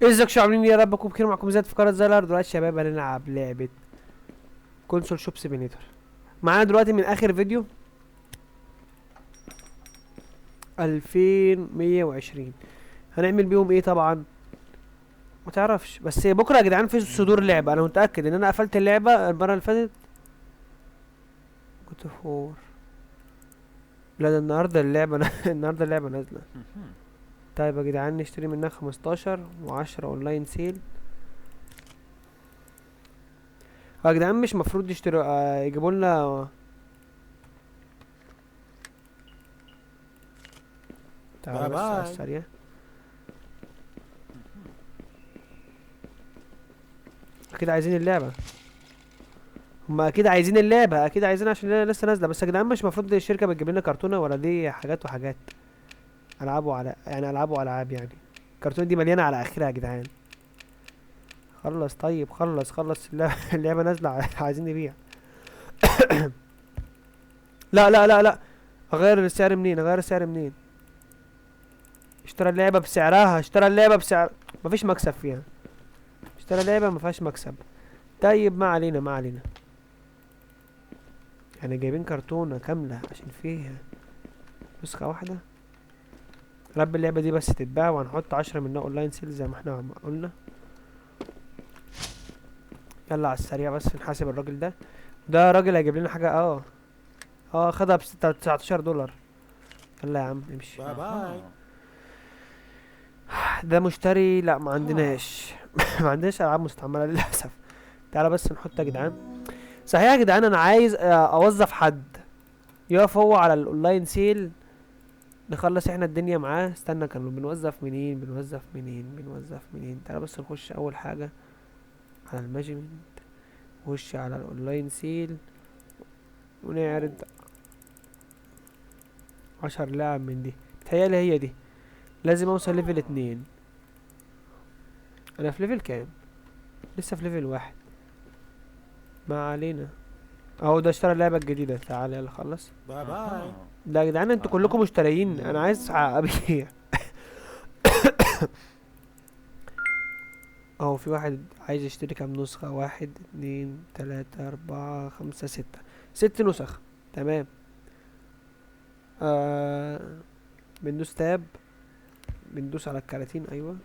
ازيك شو عاملين إيه؟ يا رب تكونوا بخير. معكم زياد في قناه زي الارض. دلوقتي يا شباب هنلعب لعبه كونسول شوب سيميليتر. معانا دلوقتي من اخر فيديو 2120. هنعمل بيهم ايه طبعا ما تعرفش، بس بكره يا جدعان في صدور لعبه. انا متاكد ان انا قفلت اللعبه المره اللي فاتت. كنت فور. لا ده النهارده اللعبه النهارده اللعبه نازله. طيب يا جدعان نشتري منها 15 و10 اونلاين سيل. يا جدعان مش مفروض يشتروا يجيبوا لنا. تعالى باي بس على باي. السريع. اكيد عايزين اللعبه. هما اكيد عايزين اللعبه، اكيد عايزين عشان اللعبة لسه نازله. بس يا جدعان مش المفروض الشركه بتجيب لنا كرتونه؟ ولا دي حاجات وحاجات؟ العاب وعلى يعني العاب والعاب يعني. الكرتونه دي مليانه على اخرها يا جدعان. خلص طيب، خلص اللعبه اللعبه نازله عايزين نبيع. لا اغير السعر منين؟ اغير السعر منين؟ اشترى اللعبه بسعرها، اشترى اللعبه بسعر. مفيش مكسب فيها. اشترى لعبه مفيهاش مكسب. طيب ما علينا ما علينا. يعني جايبين كرتونه كامله عشان فيها نسخه واحده. رب اللعبة دي بس تتباع، وهنحط 10 منها اونلاين سيل زي ما احنا قلنا. يلا على السريع بس نحاسب الراجل ده. ده راجل هيجيب لنا حاجة. خدها بستة 19 دولار. يلا يا عم امشي. باي باي. ده مشتري؟ لا ما عندناش. ما عندناش العاب مستعملة للأسف. تعالى بس نحط يا جدعان. صحيح يا جدعان انا عايز اوظف حد يقف هو على الاونلاين سيل. نخلص احنا الدنيا معاه. استنى، كانوا بنوظف منين؟ تعالى بس نخش اول حاجة على الماجيك. نخش على الاونلاين سيل ونعرض 10 لاعب من دي. بتهيألي هي دي. لازم اوصل ليفل 2. انا في ليفل كام؟ لسه في ليفل 1. ما علينا. اهو ده اشترى اللعبة الجديدة. تعالى يلا خلص. باي باي. ده يا جدعان انتوا كلكم مشتريين، انا عايز ابيع. اهو في واحد عايز يشتري كام نسخة؟ 1 2 3 4 5 6. 6 نسخ. تمام. آه بندوس تاب. بندوس على الكراتين. ايوه.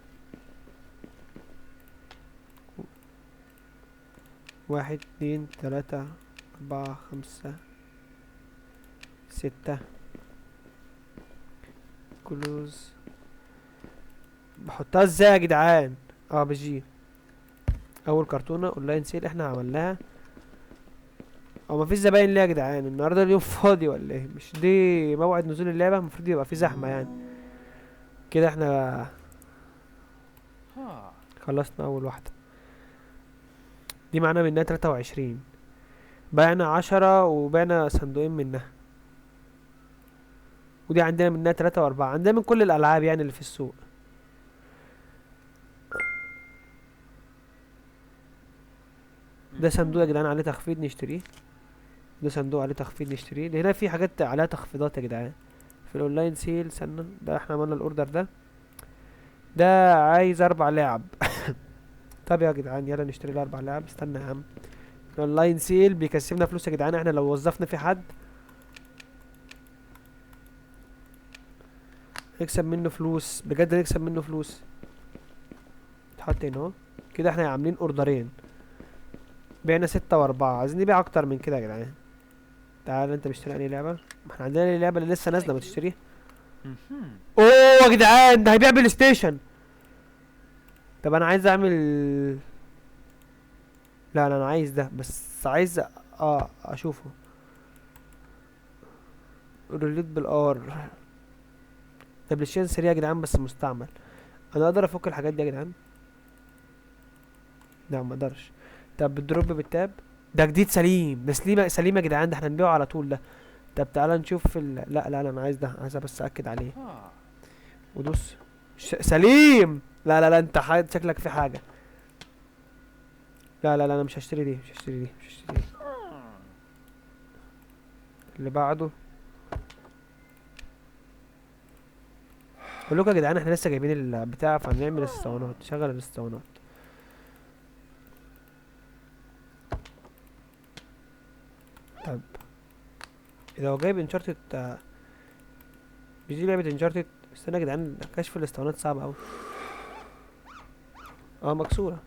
1 2 3 4 5 6. كلوز. بحطها ازاي يا جدعان؟ بجي. اول كرتونة اونلاين سيل احنا عملناها. او مفيش زباين ليه يا جدعان؟ النهارده اليوم فاضي ولا ايه؟ مش دي موعد نزول اللعبة؟ المفروض يبقى في زحمة يعني. كده احنا خلصنا اول واحدة. دي معانا منها 23. بعنا 10 وبعنا صندوقين منها. ودي عندنا منها 3 و4. عندنا من كل الالعاب يعني اللي في السوق. ده صندوق يا جدعان عليه تخفيض نشتريه. ده صندوق عليه تخفيض نشتريه. ده هنا في حاجات عليها تخفيضات يا جدعان في الاونلاين سيل. سنة ده احنا عملنا الاوردر ده. ده عايز 4 لاعب. طب يا جدعان يلا نشتري ال4 لاعب. استنى يا عم. الاونلاين سيل بيكسبنا فلوس يا جدعان. احنا لو وظفنا في حد نكسب منه فلوس بجد، نكسب منه فلوس. اتحط هنا اهو. كده احنا عاملين اوردرين. بعنا 6 و4. عايزين نبيع اكتر من كده يا جدعان. تعال انت مشتري انهي لعبة؟ ما احنا عندنا اللعبة اللي لسه نازلة ما تشتريها. اوه يا جدعان ده هيبيع بلاي ستيشن. طب انا عايز اعمل. لا انا عايز ده، بس عايز اشوفه. ريليت بالار. ده بلاي ستيشن سريع يا جدعان بس مستعمل. انا اقدر افك الحاجات دي يا جدعان؟ لا ما اقدرش. طب الدروب بالتاب. ده جديد سليم. ده سليم سليم يا جدعان. ده احنا نبيعه على طول ده. طب تعالى نشوف لا انا عايز ده. عايز بس اكد عليه. ودوس. سليم. لا انت شكلك في حاجة. لا انا مش هشتري دي. اللي بعده. اقول لكم يا جدعان احنا لسه جايبين البتاع، فهنعمل الاسطوانات، شغل الاسطوانات. طب اذا هو جايب انشارتد، مش دي لعبة انشارتد؟ استنى يا جدعان، كشف الاسطوانات صعب اوي. اه مكسورة.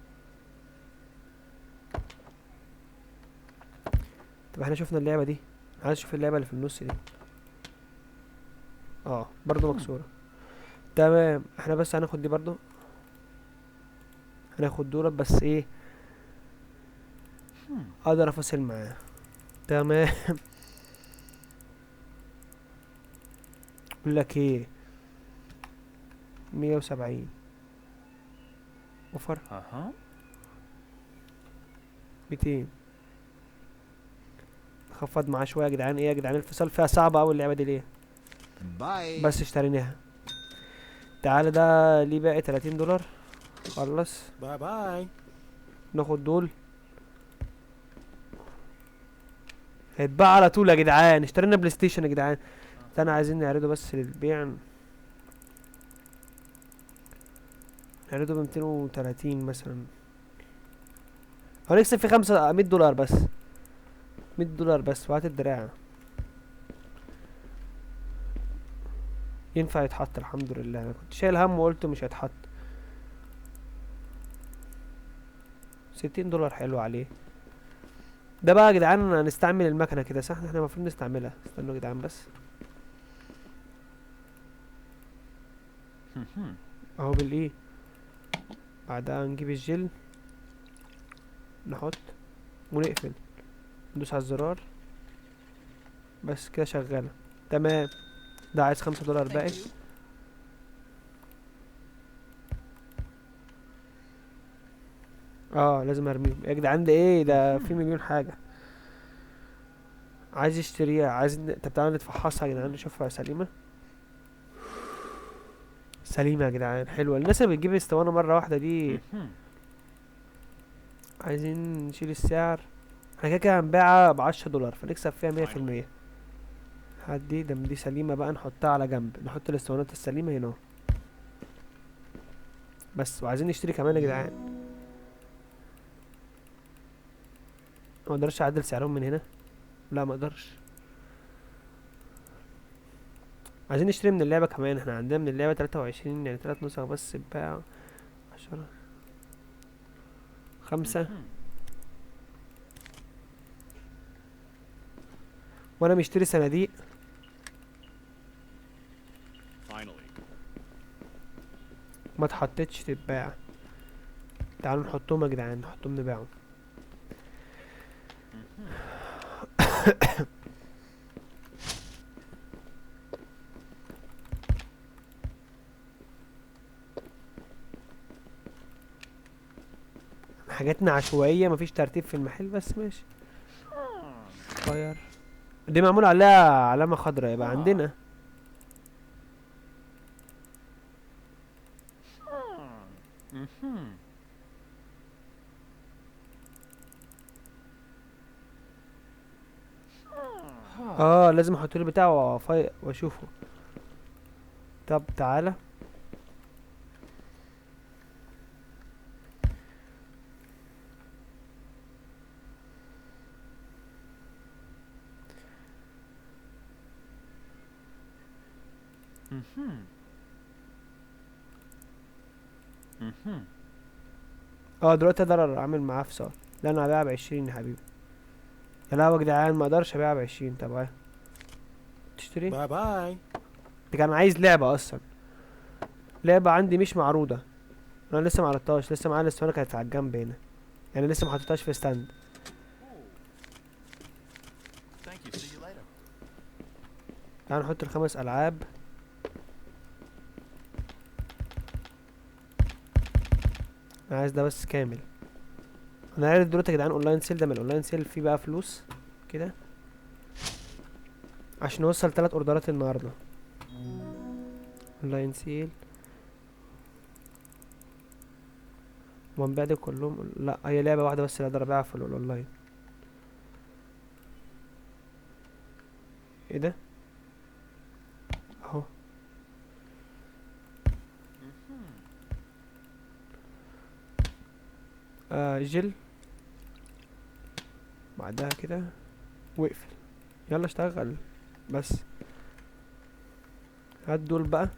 طب احنا شفنا اللعبة دي، عايز اشوف اللعبة اللي في النص دي. اه برضو مكسورة. تمام، احنا بس هناخد دي برضو، هناخد دولت بس ايه، اقدر افاصل معاه. تمام. اقول لك ايه، 170 اوفر، 200 خفض معاه شويه يا جدعان. ايه يا جدعان الفصال فيها صعبه اوي اللعبه دي ليه؟ باي. بس اشتريناها. تعالى ده ليه باقي 30 دولار. خلص، باي باي. ناخد دول، هيتباع على طول يا جدعان. اشترينا بلاي ستيشن يا جدعان. ده انا عايزين نعرضه بس للبيع، نعرضه ب 230 مثلا، هنكسب فيه 500 دولار بس، 100 دولار بس، وهات الدراع. ينفع يتحط الحمد لله، انا كنت شايل هم وقلت مش هيتحط. 60 دولار حلو عليه. ده بقى يا جدعان هنستعمل المكنه كده صح؟ احنا المفروض نستعملها، استنوا يا جدعان بس. اهو بالايه، بعدها نجيب الجل، نحط ونقفل، ندوس على الزرار، بس كده شغاله. تمام. ده عايز 5 دولار باقي. اه لازم ارميهم يا جدعان، ده ايه ده، في مليون حاجه عايز يشتريها، عايز طب تعالى نتفحصها يا جدعان نشوفها سليمه. سليمه يا جدعان، حلوه. الناس اللي بتجيب اسطوانه مره واحده دي. عايزين نشيل السعر، احنا كده كده هنبيعها ب10 دولار فنكسب فيها 100%. هدي دي سليمة بقى، نحطها على جنب، نحط الاسطوانات السليمة هنا اهو. بس وعايزين نشتري كمان يا جدعان، ما اقدرش اعدل سعرهم من هنا، لا ما اقدرش. عايزين نشتري من اللعبة كمان، احنا عندنا من اللعبة 23 يعني 3 نسخ بس اتباع. 10، 5، وانا مشتري صناديق ما اتحطتش تتباع. تعالوا نحطهم يا جدعان، نحطهم نبيعهم. حاجاتنا عشوائية، مفيش ترتيب في المحل بس ماشي. فاير دي معمول عليها علامة خضراء، يبقى عندنا. اه لازم احط له بتاع واشوفه. طب تعالى، اه دلوقتي اقدر اعمل معاه فصال. لا انا هبيعها ب20 يا حبيبي. يا لا يا جدعان ما اقدرش ابيعها ب20. طب اهي تشتري. باي باي. دي كان عايز لعبة اصلا، لعبة عندي مش معروضة، انا لسه ما عرضتهاش، لسه معايا الاسطوانة كانت على الجنب هنا، يعني لسه ما حطيتهاش في ستاند. تعال نحط ال5 العاب. انا عايز ده بس كامل. انا عارف دلوقتي يا جدعان اونلاين سيل، ده من الاونلاين سيل فيه بقى فلوس كده، عشان نوصل 3 اوردرات النهارده. اونلاين سيل وهنبيع دي كلهم، لا هي لعبة واحدة بس اللي اقدر ابيعها في الاونلاين. ايه ده اهو. جل بعدها كده واقفل. يلا اشتغل بس. هات دول بقى.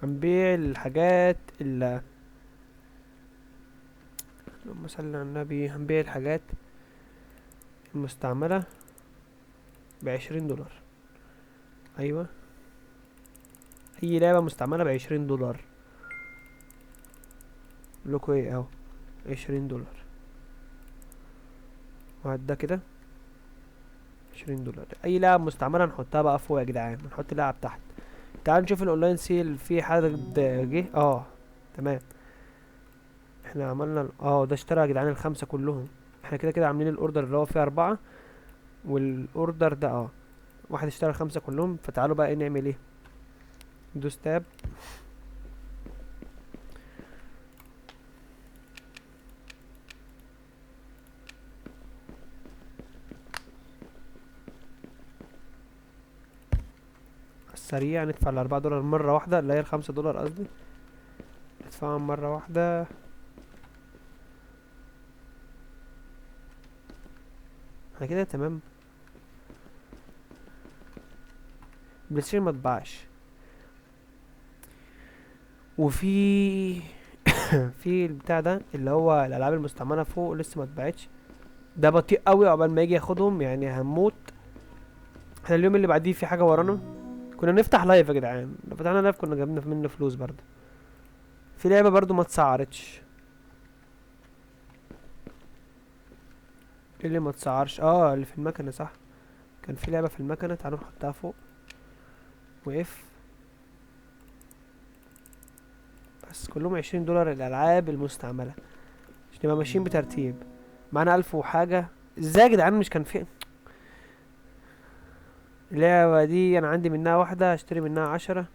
هنبيع الحاجات اللي، اللهم صل على النبي، هنبيع الحاجات المستعملة ب20 دولار. ايوه، اي لعبة مستعملة ب20 دولار. لكم ايه اهو، 20 دولار. وهات ده كده 20 دولار. اي لعبة مستعملة نحطها بقى فوق يا جدعان، نحط لعب تحت. تعال نشوف الاونلاين سيل في حد جه. تمام. احنا عملنا ده اشترى يا جدعان ال5 كلهم. احنا كده كده عاملين الاوردر اللي هو فيه 4، والاوردر ده واحد اشترى ال5 كلهم. فتعالوا بقى ايه نعمل ايه. ندوس تاب. السريع ندفع ال4 دولار مرة واحدة، اللي هي ال5 دولار قصدي، ندفعهم مرة واحدة. احنا كده تمام. بلايستيشن مطبعش. وفي في البتاع ده اللي هو الالعاب المستعمله فوق لسه ما اتباعتش. ده بطيء قوي، عقبال ما يجي ياخدهم يعني هنموت. احنا اليوم اللي بعديه في حاجه ورانا. كنا نفتح لايف يا جدعان، لو فتحنا لايف كنا جبنا منه فلوس برضه. في لعبه برضه ما اتسعرتش. ايه اللي ما اتسعرش؟ اللي في المكنه صح. كان في لعبه في المكنه، تعالوا نحطها فوق. واف. بس كلهم 20 دولار الالعاب المستعمله، عشان نبقى ماشيين بترتيب. معانا 1000 وحاجه. ازاي يا جدعان مش كان في اللعبة دي؟ انا عندي منها واحدة، اشتري منها 10.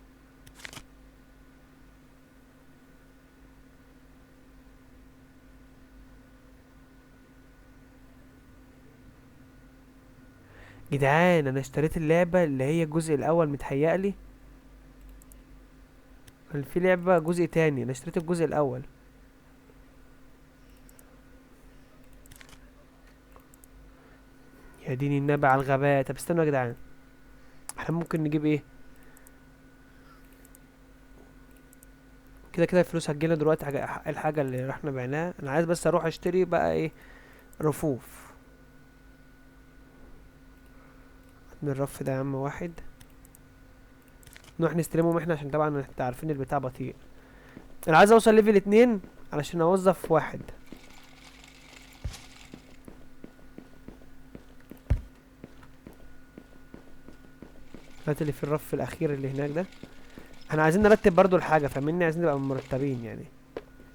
جدعان انا اشتريت اللعبة اللي هي الجزء الاول متهيألي. كان في لعبة جزء تاني، انا اشتريت الجزء الاول. يا ديني النبي على الغباء. طب استنوا يا جدعان، احنا ممكن نجيب ايه. كده كده الفلوس هتجيلنا دلوقتي. الحاجة اللي رحنا بعناها. انا عايز بس اروح اشتري بقى ايه، رفوف. من الرف ده يا عم واحد، نروح نستلمهم احنا، عشان طبعا انت عارفين البتاع بطيء. انا عايز اوصل ليفل 2 علشان اوظف واحد. هات اللي في الرف الاخير اللي هناك ده. احنا عايزين نرتب برضو الحاجة، فاهمني؟ عايزين نبقى مرتبين يعني،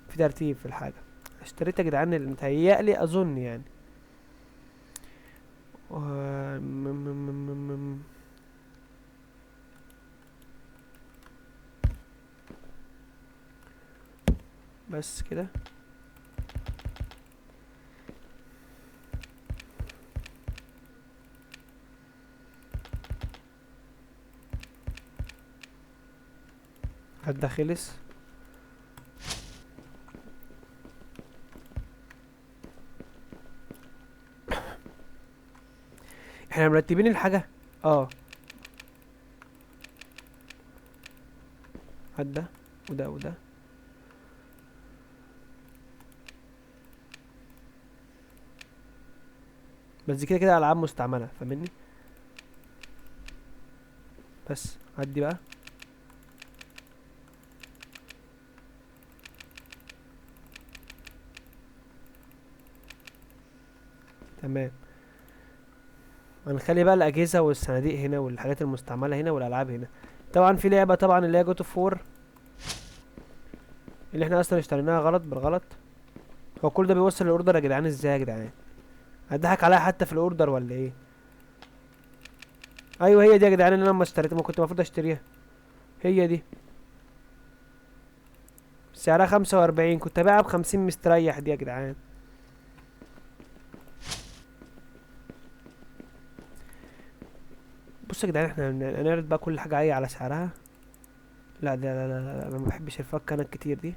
في ترتيب في الحاجة. اشتريت يا جدعان اللي متهيألي اظن يعني. و... م- م- م- م- م- بس كده. هدا خلص. احنا مرتبين الحاجة. اه هدا وده وده. بس دي كده كده العاب مستعملة، فاهمني؟ بس هدي بقى. تمام. هنخلي بقى الاجهزة والصناديق هنا، والحاجات المستعملة هنا، والالعاب هنا. طبعا في لعبة طبعا اللي هي جوت اوف 4، اللي احنا اصلا اشتريناها غلط بالغلط. هو كل ده بيوصل الاوردر يا جدعان؟ ازاي يا جدعان؟ هضحك عليها حتى في الاوردر ولا ايه؟ ايوه هي دي يا جدعان اللي انا ما اشتريتها، ما كنت المفروض اشتريها. هي دي سعرها 45، كنت ابيعها ب50 مستريح دي يا جدعان. بصوا يا جدعان، احنا هنعرض بقى كل حاجة على سعرها. لا ده لا لا لا، انا ما بحبش الفكة انا الكتير دي.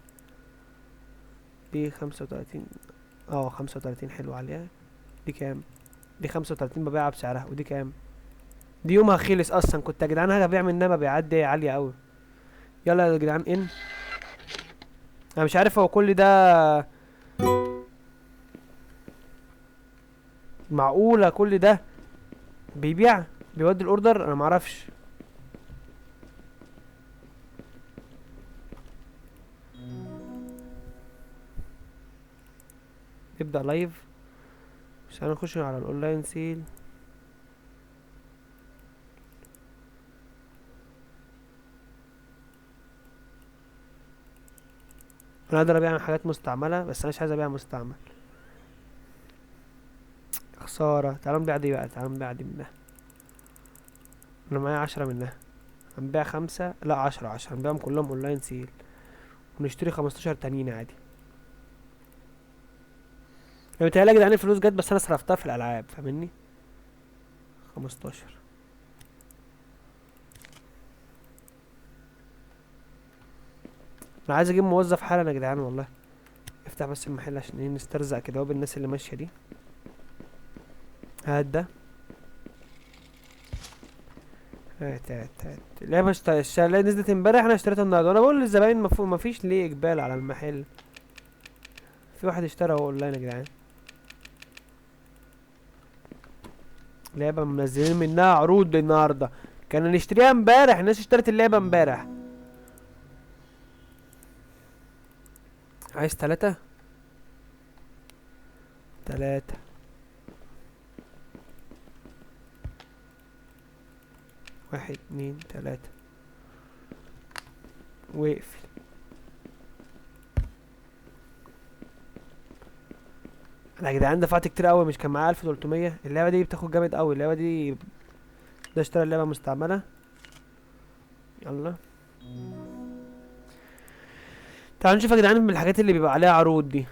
دي 35. 35 حلو عليها. دي كام؟ دي 35 ببيعها بسعرها. ودي كام؟ دي يومها خلص اصلا. كنت يا جدعان هبيع منها مبيعات دي عالية اوي. يلا يا جدعان انا مش عارف هو كل ده معقولة؟ كل ده بيبيع بيودي الاوردر؟ انا معرفش. نبدأ لايف. مش هنخش على الاونلاين سيل. انا اقدر ابيع حاجات مستعملة بس انا مش عايز ابيع مستعمل. خسارة. تعالوا نبيع دي بقى. تعالوا نبيع دي منها. انا معايا 10 منها. هنبيع 5، لا 10 هنبيعهم كلهم اونلاين سيل ونشتري 15 تانيين عادي. يعني متهيألي يا جدعان الفلوس جت بس انا صرفتها في الالعاب، فاهمني؟ 15. انا عايز اجيب موظف حالا يا جدعان والله. افتح بس المحل عشان ايه نسترزق كده بالناس اللي ماشيه دي. هات ده. هات اللعبه اللي نزلت امبارح انا اشتريتها النهارده. انا بقول للزباين مفيش ليه اقبال على المحل. في واحد اشترى هو اونلاين يا جدعان. لعبه منزلين منها عروض النهارده. كنا نشتريها امبارح. الناس اشترت اللعبه امبارح. عايز 3. 3. واحد 2 3. واقفل. انا يا جدعان دفعت كتير قوي. مش كان معايا 1300؟ اللعبه دي بتاخد جامد قوي اللعبه دي. ده اشترى اللعبه مستعمله. يلا تعالوا نشوف يا جدعان من الحاجات اللي بيبقى عليها عروض دي.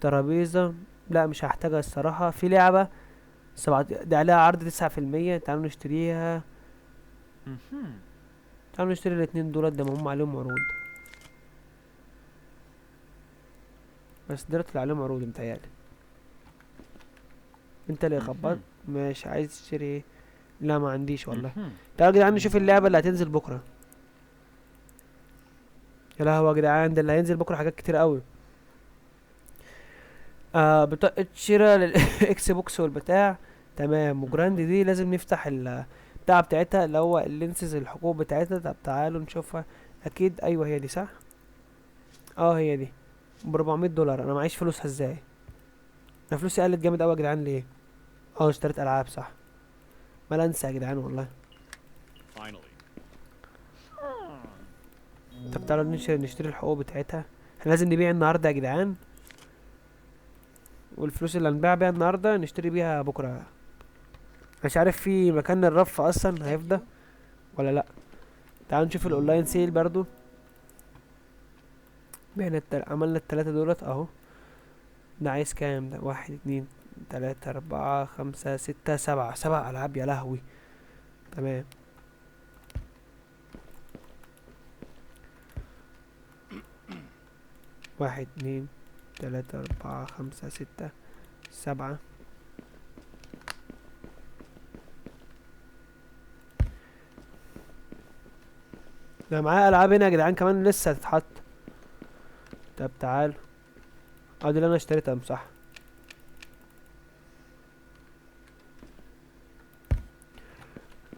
ترابيزه. لا مش هحتاجها الصراحه. في لعبه دي عليها عرض 9%. تعالوا نشتريها. تعالوا نشتري الاتنين دولت. ده هم عليهم عروض. بس دولت اللي عليهم عروض متهيألي. انت اللي خبطت. مش عايز تشتري ايه؟ لا ما عنديش والله. تعالوا يا جدعان نشوف اللعبه اللي هتنزل بكره. يا لهوي يا جدعان ده اللي هينزل بكره حاجات كتير قوي. بطاقة شراء للاكس بوكس والبتاع. تمام. وجراند دي لازم نفتح البتاع بتاعتها اللي هو اللينسز الحقوق بتاعتها. طب تعالوا نشوفها. اكيد ايوه هي دي صح. هي دي ب $400. انا معيش فلوسها ازاي؟ انا فلوسي قلت جامد قوي يا جدعان. ليه؟ اشتريت العاب صح. ما لا انسى يا جدعان والله. طب تعالوا نشتري الحقوق بتاعتها. احنا لازم نبيع النهارده يا جدعان. والفلوس اللي هنبيع بيها النهارده نشتري بيها بكره. مش عارف في مكان الرف اصلا هيفضى ولا لا. تعالوا نشوف الاونلاين سيل برضو. بعنا عملنا التلاتة دولت اهو. ده عايز كام ده؟ 1 2 3 4 5 6 7. 7 العاب يا لهوي. تمام. 1 2 3 4 5 6 7. ده معايا العاب هنا يا جدعان كمان لسه هتتحط. طب تعالوا. دي اللي انا اشتريتها صح.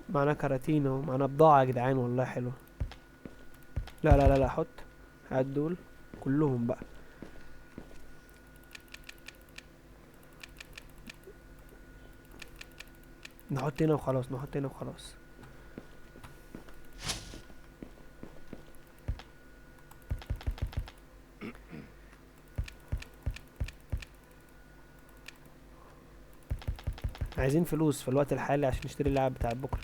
معانا كراتين اهو. معانا بضاعة يا جدعان والله حلوة. لا حط. هات دول كلهم بقى. نحط هنا وخلاص. نحط هنا وخلاص. عايزين فلوس في الوقت الحالي عشان نشتري اللعب بتاع بكره.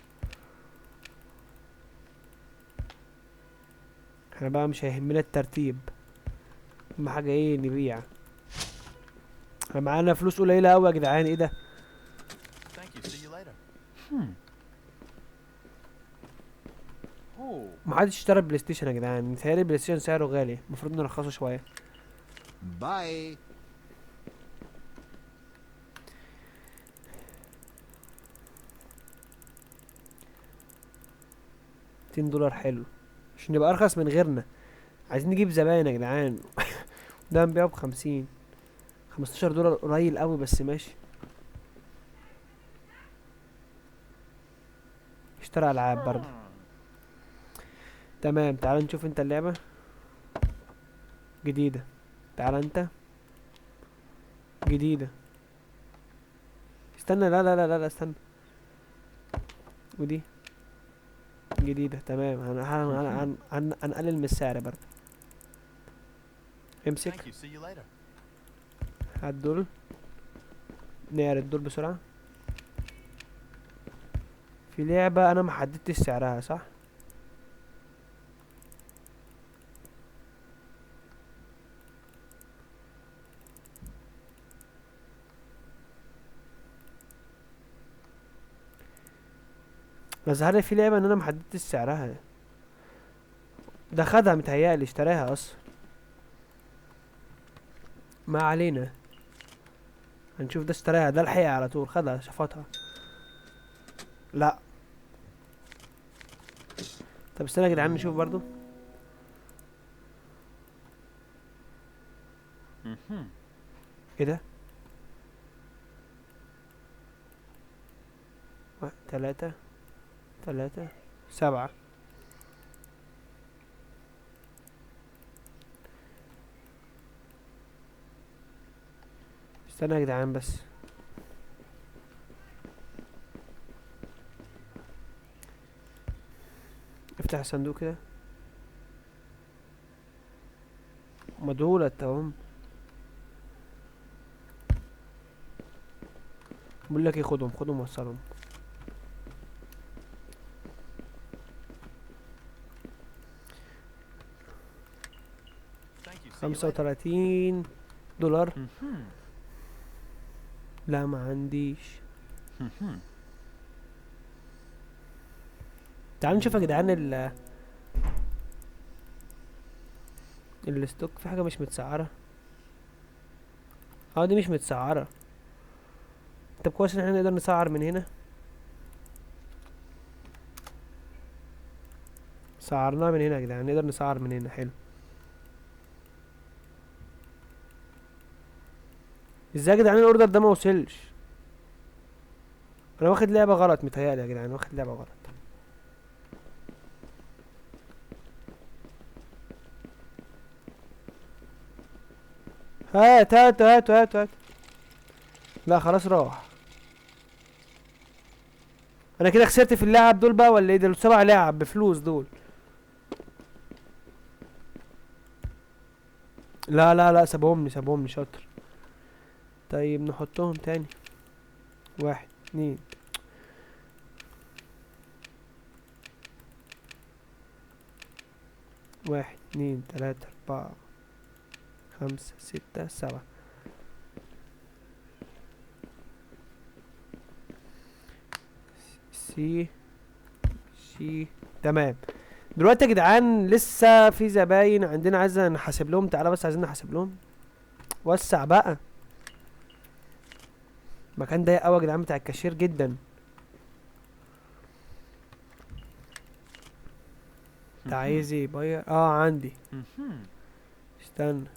احنا بقى مش هيهمنا الترتيب. اهم حاجه ايه؟ نبيع. احنا معانا فلوس قليله قوي يا جدعان. ايه ده؟ محدش اشترى البلاي ستيشن يا جدعان، متهيألي البلاي ستيشن سعره غالي، المفروض نرخصه شويه. Bye. 200 دولار حلو عشان يبقى ارخص من غيرنا. عايزين نجيب زباين يا جدعان. ده هنبيعه ب50. 15 دولار قليل قوي بس ماشي. اشترى العاب برضه. تمام، تعال نشوف انت اللعبة جديدة. تعال انت جديدة. استنى، لا لا لا لا, لا استنى. ودي جديدة. تمام، هنقلل من السعر برضه. امسك. Thank you. See you later. هات دول، نعرض دول بسرعة. في لعبة انا محددتش سعرها صح. مظهر لي في لعبة ان انا محددتش سعرها. ده خدها متهيألي، اشتراها اصلا. ما علينا، هنشوف ده اشتراها، ده الحقيقة على طول خدها شفطها. لا. طب استنى يا جدعان نشوف برضو. Mhm. ايه ده؟ 3 3 7. استنى يا جدعان بس. افتح الصندوق كده. مدهولة اهم. بقول لك ايه، خدهم خدهم وصلهم. Thank you. See you later. 35 دولار. Mhm. لا ما عنديش. Mhm. تعالوا نشوف يا جدعان الستوك. في حاجة مش متسعرة. اه دي مش متسعرة. طب كويس ان احنا نقدر نسعر من هنا. سعرناها من هنا يا جدعان، نقدر نسعر من هنا. حلو. ازاي يا جدعان الاوردر ده ما وصلش؟ انا واخد لعبة غلط متهيألي يا جدعان، واخد لعبة غلط. هات هات هات هات هات. لا خلاص راح. انا كده خسرت في اللعب دول بقى ولا ايه؟ دول 7 لعب بفلوس دول. لا لا لا، سابهم لي شاطر. طيب نحطهم تاني. 1 2. 1 2 3 4 5 6 7. سي سي. تمام. دلوقتي يا جدعان لسه في زباين عندنا عايز نحاسب لهم. تعالى بس عايزين نحاسب لهم. وسع بقى. المكان ضيق قوي يا جدعان بتاع الكاشير جدا. انت عايز ايه باير؟ عندي. Mhm. استنى.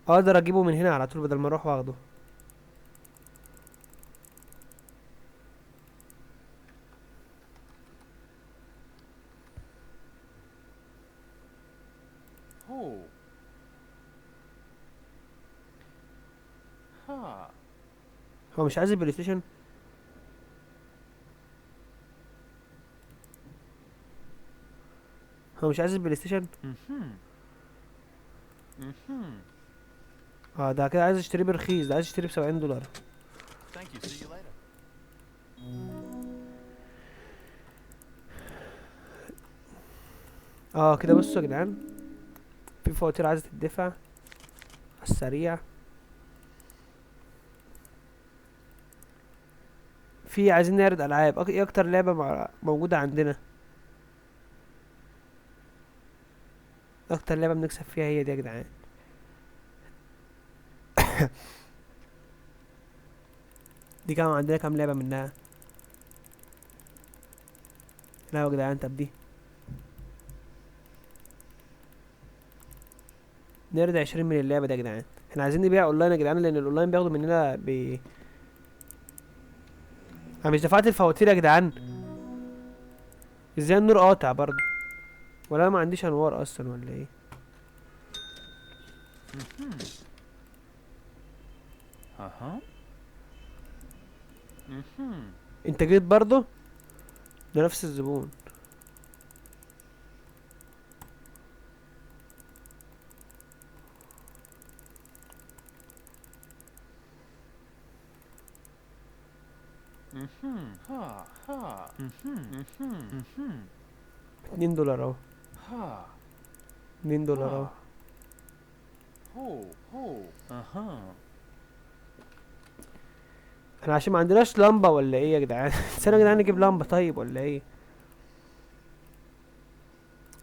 اقدر اجيبه من هنا على طول بدل ما اروح واخده. Oh. Huh. هو مش عايز البلاي ستيشن. هو مش عايز البلاي ستيشن. Mhm. Mhm. ده كده عايز اشتريه برخيص، ده عايز اشتريه ب70 دولار. Thank you. See you later. كده بصوا يا جدعان، في فواتير عايزة تدفع على السريع. في عايزين نعرض العاب، ايه اكتر لعبة موجودة عندنا؟ اكتر لعبة بنكسب فيها هي دي يا جدعان. دي كام عندنا، كام لعبة منها؟ لا يا جدعان، طب دي نرد 20 من اللعبة دي يا جدعان. احنا عايزين نبيع اونلاين يا جدعان، لان الاونلاين بياخدوا مننا انا مش دفعت الفواتير يا جدعان. ازاي النور قاطع برضه؟ ولا أنا ما عنديش انوار اصلا ولا ايه؟ Uh-huh. Mm-hmm. انت جيت برضه؟ ده نفس الزبون. Mm-hmm. Ha ha. Mm-hmm. Mm-hmm. Mm-hmm. $2 اهو. Ha. $2 اهو. Ho ho. Uh-huh. احنا عشان ما عندناش لمبة ولا ايه يا جدعان؟ استنى يا جدعان نجيب لمبة طيب ولا ايه؟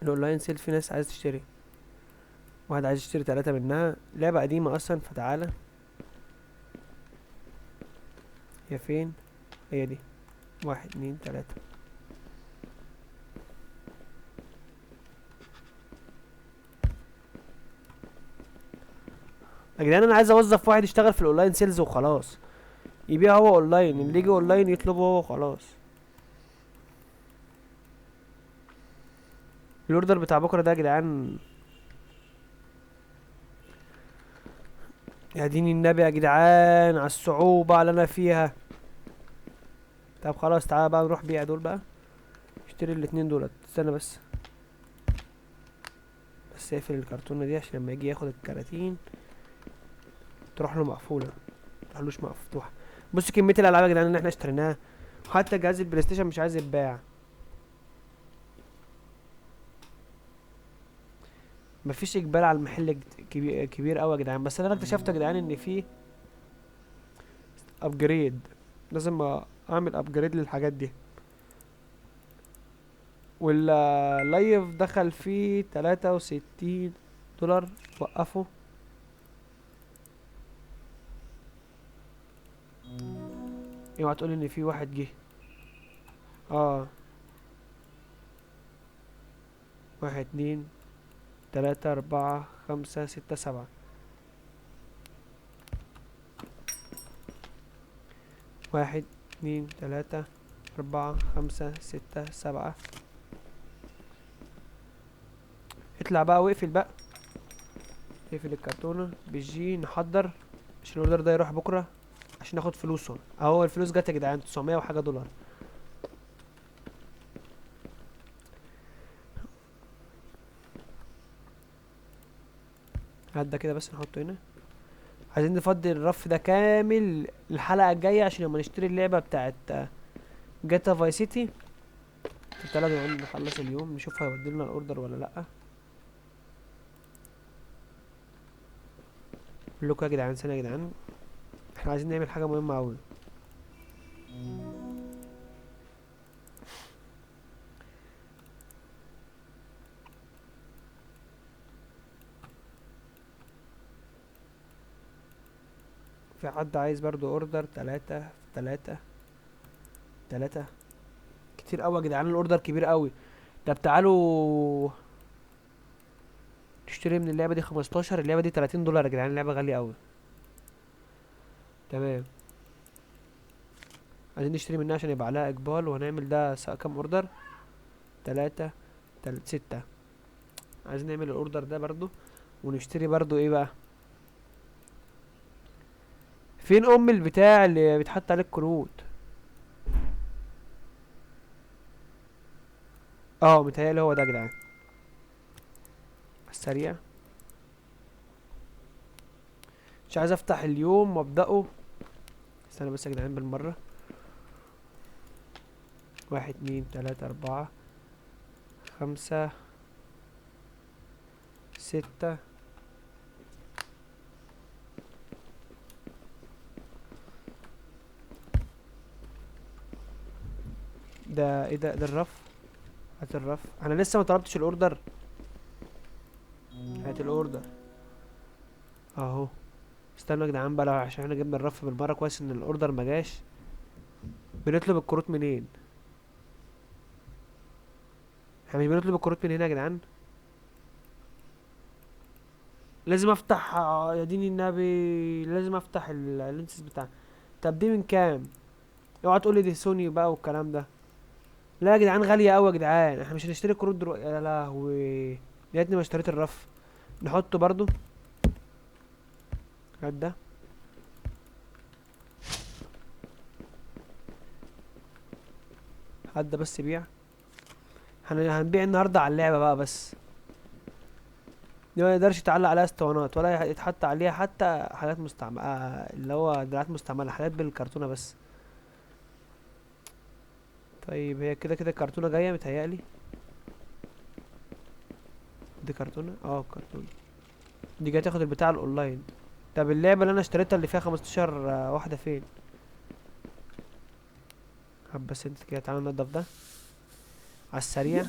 الاونلاين سيل في ناس عايز تشتري، واحد عايز يشتري 3 منها، لعبة قديمة اصلا، فتعالى. هي فين؟ هي دي. 1 2 3. يا جدعان انا عايز اوظف واحد يشتغل في الاونلاين سيلز وخلاص، يبيع هو اونلاين، اللي يجي اونلاين يطلبه هو خلاص. الاوردر بتاع بكره ده يا جدعان، يا دين النبي يا جدعان على الصعوبة اللي انا فيها. طب خلاص تعالى بقى نروح بيع دول بقى، اشتري الاتنين دولت. استنى بس، بس اقفل الكرتونة دي عشان لما يجي ياخد الكراتين تروح له مقفولة، متروحلوش مفتوحة. بص كمية الالعاب يا جدعان اللي احنا اشتريناها، وحتى جهاز البلاي ستيشن مش عايز يتباع. مفيش اقبال على المحل كبير قوي يا جدعان. بس انا اكتشفت يا جدعان ان في ابجريد، لازم اعمل ابجريد للحاجات دي. واللايف دخل فيه $63، وقفه. اوعى تقولي ان في واحد جه. اه 1 2 3 4 5 6 7. 1 2 3 4 5 6 7. اطلع بقى واقفل بقى، اقفل الكرتونة بالجي. نحضر عشان الاوردر ده يروح بكرة عشان ناخد فلوسه. اهو الفلوس جت يا جدعان، 900 وحاجة دولار. هات ده كده بس نحطه هنا. عايزين نفضي الرف ده كامل الحلقة الجاية عشان لما نشتري اللعبة بتاعت جاتا فاي سيتي. تعالى يا جدعان نخلص اليوم نشوف هيوديلنا الاوردر ولا لأ. اقول لكم يا جدعان ثانية يا جدعان، احنا عايزين نعمل حاجة مهمة اوي. في حد عايز برضو اوردر 3 في 3 3. كتير اوي يا جدعان، الاوردر كبير اوي. طب تعالوا نشتري من اللعبة دي 15. اللعبة دي $30 يا جدعان، اللعبة غالية اوي. تمام، عايزين نشتري منها عشان يبقى عليها اقبال. وهنعمل ده كام اوردر؟ 3 6. عايزين نعمل الاوردر ده برضو، ونشتري برضو ايه بقى. فين البتاع اللي بيتحط عليه الكروت؟ اه متهيألي هو ده يا جدعان. على السريع، مش عايز افتح اليوم وابدأه. استنى بس يا جدعان بالمرة. 1 2 3 4 5 6. ده ايه ده الرف. هات الرف، انا لسه ما طلبتش الاوردر. هات الاوردر اهو. استنوا يا جدعان بقى، عشان احنا جبنا الرف بالمره، كويس ان الاوردر ما جاش. بنطلب الكروت منين؟ احنا مش بنطلب الكروت من هنا يا جدعان؟ لازم افتح يا دين النبي، لازم افتح اللينسز بتاع. طب دي من كام؟ اوعى تقولي دي سوني بقى والكلام ده. لا يا جدعان غالية اوي يا جدعان، احنا مش هنشتري كروت دلوقتي. يا لهوي، يا ريتني ما اشتريت الرف. نحطه برضو. هات ده. هات ده بس بيع. هنبيع النهارده على اللعبة بقى بس. دي ما يقدرش يتعلق عليها اسطوانات ولا يتحط عليها حتى حاجات مستعملة، اللي هو دراعات مستعملة، حاجات بالكرتونة بس. طيب هي كده كده الكرتونة جاية متهيألي. دي كرتونة، كرتونة. دي جاية تاخد البتاع الاونلاين. طب اللعبة اللي انا اشتريتها اللي فيها 15 واحدة فين؟ هب بس انت كده، تعالى ننضف ده على السريع.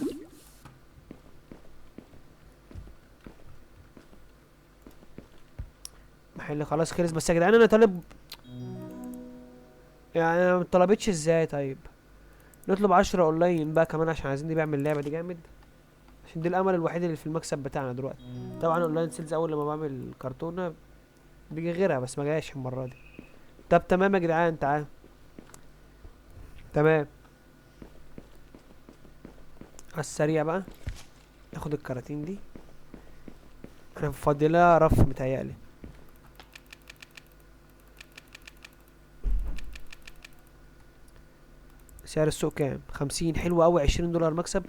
محل خلاص خلص، بس يا جدعان انا طالب. يعني انا مطلبتش ازاي طيب؟ نطلب 10 اونلاين بقى كمان عشان عايزين نبيع من اللعبة دي جامد. عشان دي الامل الوحيد اللي في المكسب بتاعنا دلوقتي. طبعا اونلاين سيلز اول لما بعمل كرتونة بيجي غيرها، بس ما جاش المرة دي. طب تمام يا جدعان، تعال. تمام. على السريع بقى ناخد الكراتين دي. انا مفضلها رف متهيألي. سعر السوق كام؟ 50. حلو اوي، 20 دولار مكسب.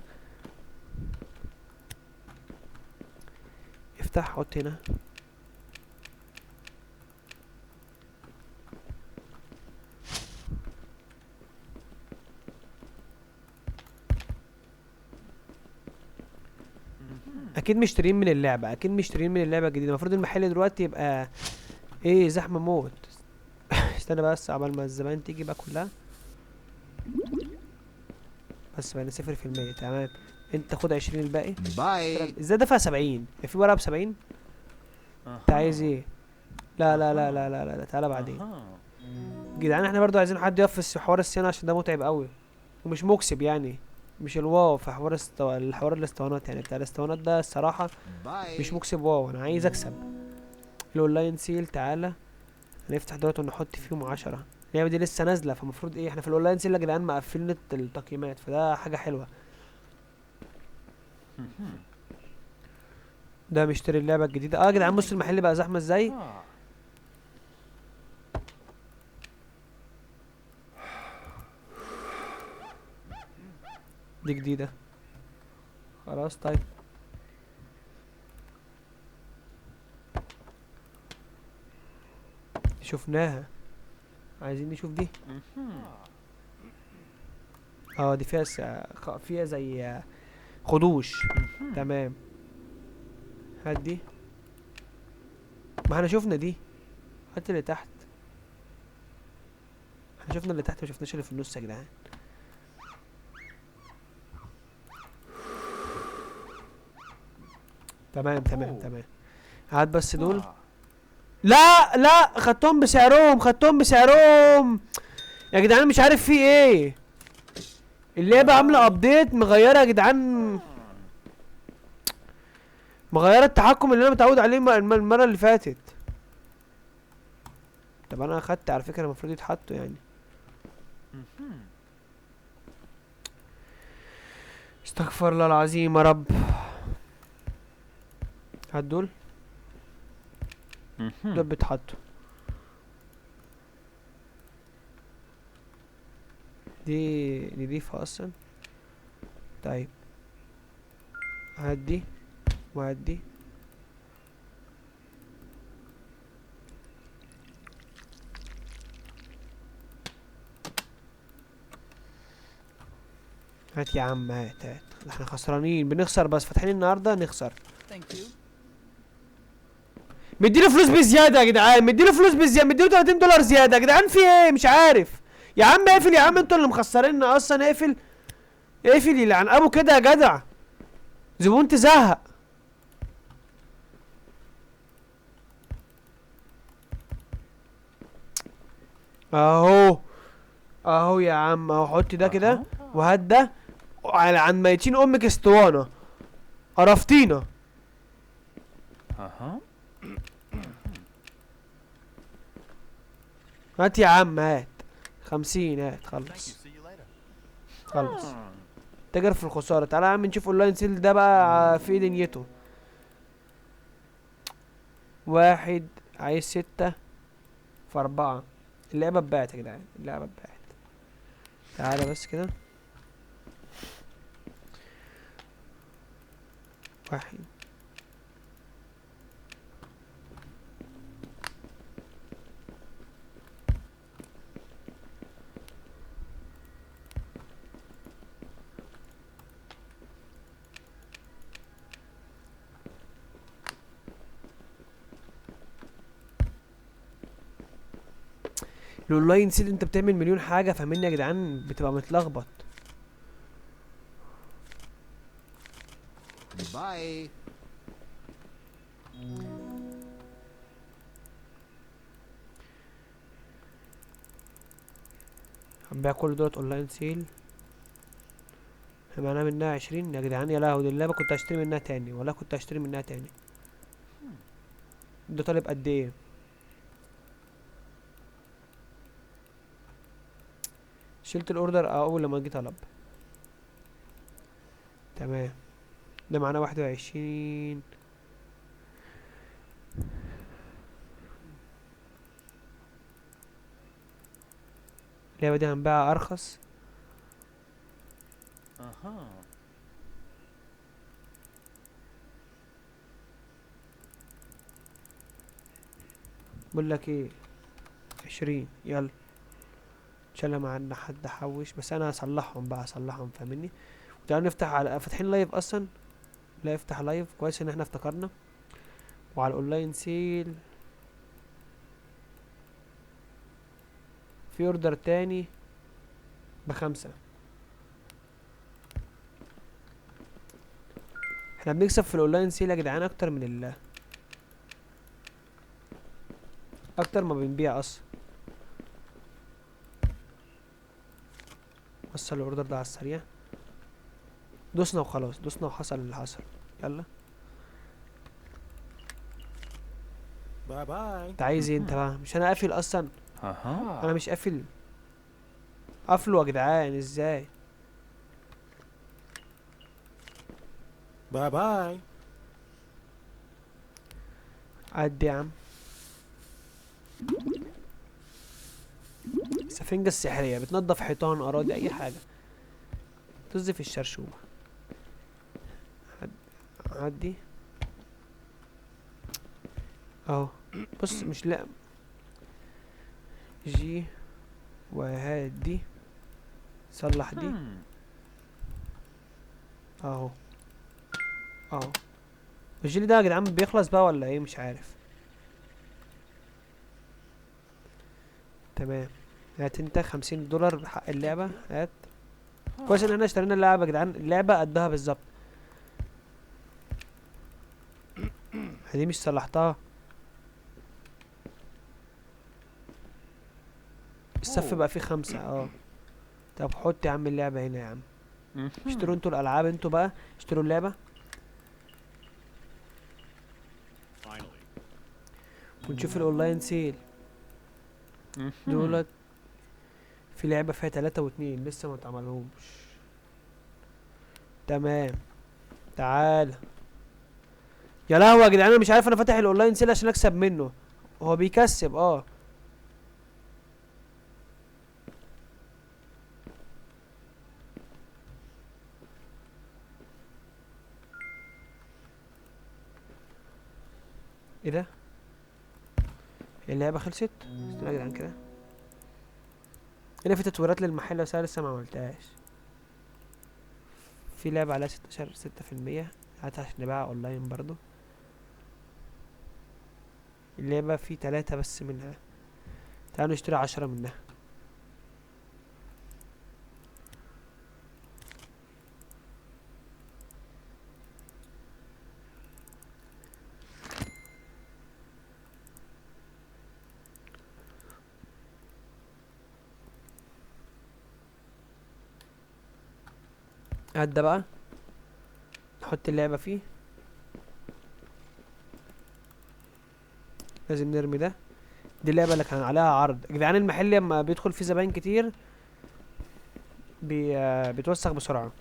افتح حط هنا. اكيد مشترين من اللعبة، اكيد مشترين من اللعبة الجديدة. المفروض المحل دلوقتي يبقى ايه، زحمة موت. استنى بس عبال ما الزبائن تيجي بقى كلها. بس بقى 0%. تمام. انت خد 20 الباقي. Bye. ازاي دفع 70؟ في ورقة ب70؟ انت عايز ايه؟ لا لا لا لا لا لا، تعالى بعدين. جدعان احنا برضو عايزين حد يقف في حوار الصيانة عشان ده متعب قوي ومش مكسب يعني. مش الواو في حوار الحوار الاسطوانات، يعني بتاع الاسطوانات ده الصراحة مش Bye. مكسب واو. انا عايز اكسب. الاونلاين سيل تعالى هنفتح دلوقتي ونحط فيهم 10. اللعبة دي لسه نازلة، فالمفروض ايه، احنا في الاونلاين سيل يا جدعان مقفلين التقييمات، فده حاجة حلوة. ده مشتري اللعبة الجديدة. يا جدعان بصوا المحل بقى زحمة ازاي. دي جديدة خلاص. طيب شفناها، عايزين نشوف دي. دي فيها فيها زي خدوش. تمام. هات دي. ما احنا شفنا دي. هات اللي تحت. احنا شفنا اللي تحت، ما شفناش اللي في النص يا جدعان. تمام تمام تمام. هات بس دول. لا لا، خدتهم بسعرهم، خدتهم بسعرهم يا جدعان. مش عارف في ايه، اللعبة عاملة ابديت مغيرة يا جدعان، مغيرة التحكم اللي انا متعود عليه المرة اللي فاتت. طب انا اخدت على فكرة، المفروض يتحطوا يعني. استغفر الله العظيم يا رب. هات دول. دول بيتحطوا. دي نضيفة اصلا. طيب هات دي وهات دي. هات يا عم، هات هات. احنا خسرانين، بنخسر بس فاتحين النهارده نخسر. مديله فلوس بزياده يا جدعان، مديله فلوس بزياده، مديله 30 دولار زياده يا جدعان. في ايه؟ مش عارف. يا عم اقفل يا عم، انتوا اللي مخسريننا اصلا. اقفل. اقفل يلعن ابو كده يا جدع، زبون تزهق. اهو اهو يا عم اهو، حط ده كده وهات ده على عن ميتين امك اسطوانه، قرفتينا. هات يا عم هات 50، هات خلص خلص. تاجر في الخساره. تعالى يا عم نشوف اونلاين سيل ده بقى في ايه دنيته. واحد عايز 6 في 4. اللعبه اتباعت يا جدعان، اللعبه اتباعت. تعالى بس كده. واحد الاونلاين سيل انت بتعمل مليون حاجه، فاهمني يا جدعان؟ بتبقى متلخبط. Bye. هنبيع كل دولت اونلاين سيل. معانا منها 20 يا جدعان. يا لهوي دي اللعبه كنت هشتري منها تاني، ولا كنت هشتري منها تاني. ده طالب قد ايه؟ شلت الاوردر اول لما جه طلب. تمام. ده معانا 21. اللعبة دي هنبيعها ارخص. بقول لك ايه، 20 يلا. ان شاء الله ما عندنا حد حوش، بس انا هصلحهم بقى، هصلحهم فاهمني. وتعالى نفتح على فاتحين لايف اصلا. لا يفتح لايف، كويس ان احنا افتكرنا. وعلى الاونلاين سيل في اوردر تاني ب5. احنا بنكسب في الاونلاين سيل يا جدعان اكتر من اكتر ما بنبيع اصلا. وصل الاوردر ده على السريع. دوسنا وخلاص، دوسنا وحصل اللي حصل. يلا. باي باي. انت عايز ايه انت بقى؟ مش انا قافل اصلا؟ انا مش قافل. قفلوا يا جدعان ازاي؟ باي باي. عدي يا عم. السفنجة السحرية بتنضف حيطان، اراضي، اي حاجة. طز في الشرشوبة. عدي اهو. بص مش لا جي وهات دي، صلح دي اهو اهو. الجيلي ده يا جدعان بيخلص بقى ولا ايه؟ مش عارف. تمام. هات انت 50 دولار بحق اللعبة، هات. كويس ان احنا اشترينا اللعبة يا جدعان، اللعبة قدها بالظبط. دي مش صلحتها. الصف بقى فيه 5 اه. طب حط يا عم اللعبة هنا يا عم. اشتروا انتوا الالعاب انتوا بقى، اشتروا اللعبة. ونشوف الاونلاين سيل. دولت في لعبة فيها 3 و2 لسه ما اتعملهمش. تمام. تعال. يا لهوي يا جدعان انا مش عارف، انا فاتح الاونلاين سيل عشان اكسب منه. هو بيكسب اه. ايه ده؟ اللعبة خلصت؟ استنى يا جدعان كده. هنا في تطويرات للمحل بس انا لسه ما عملتهاش. في لعبة عليها 6% هاتها عشان نبيعها اونلاين برضو. اللعبة في 3 بس منها. تعالوا نشتري 10 منها. هات ده بقى، نحط اللعبة فيه. لازم نرمي ده. دي اللعبة اللي كان عليها عرض يا جدعان. المحل لما بيدخل فيه زباين كتير بيتوسخ بسرعة.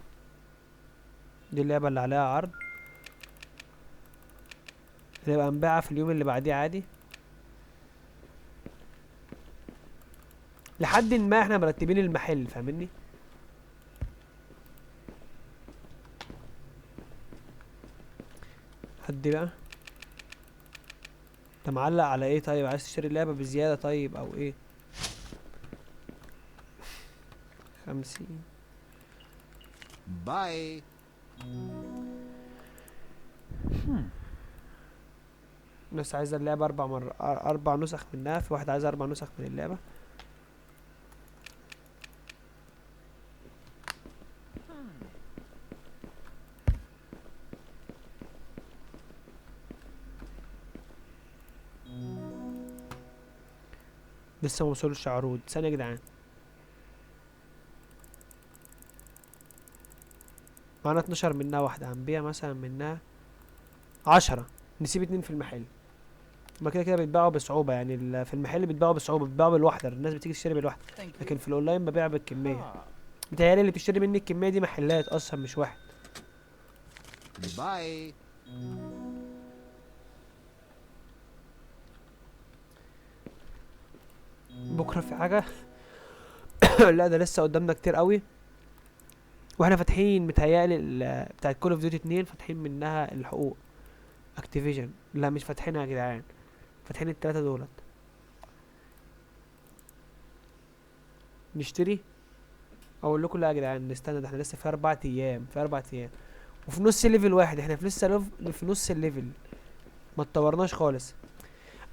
دي اللعبة اللي عليها عرض، هتبقى نبيعها في اليوم اللي بعديه عادي. لحد ما احنا مرتبين المحل، فاهمني؟ هدي بقى. انت معلق على ايه؟ طيب عايز تشتري لعبة بزيادة طيب او ايه؟ 50. Bye. ناس عايزة اللعبة 4 نسخ منها. في واحد عايز 4 نسخ من اللعبة. لسه موصلش عروض. ثانية يا جدعان. معانا 12 منها واحدة، هنبيع مثلا منها 10، نسيب 2 في المحل. هما كده كده بيتباعوا بصعوبة يعني. في المحل بيتباعوا بصعوبة، بيتباعوا بالواحدة، الناس بتيجي تشتري بالواحدة. Thank you. لكن في الاونلاين ببيع بالكمية. Ah. متهيألي اللي بتشتري مني الكمية دي محلات اصلا مش واحد. Bye. بكرة في حاجة؟ لا ده لسه قدامنا كتير قوي. واحنا فاتحين متهيألي بتاعت كول اوف ديوتي 2 فاتحين منها الحقوق. اكتيفيجن لا مش فاتحينها يا جدعان، فاتحين التلاتة دولت. نشتري. اقول لكم لا يا جدعان نستنى، ده احنا لسه في 4 ايام، في 4 ايام وفي نص ليفل واحد. احنا في لسه في نص الليفل، ما اتطورناش خالص.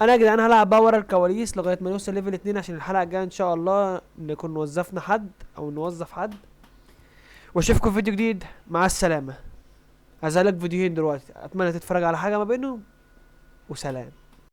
انا يا جدعان هلعب بقى ورا الكواليس لغايه ما نوصل ليفل 2 عشان الحلقه الجايه ان شاء الله نكون وظفنا حد او نوظف حد. واشوفكم في فيديو جديد. مع السلامه. هزالك فيديوهين دلوقتي، اتمنى تتفرج على حاجه ما بينهم. وسلام.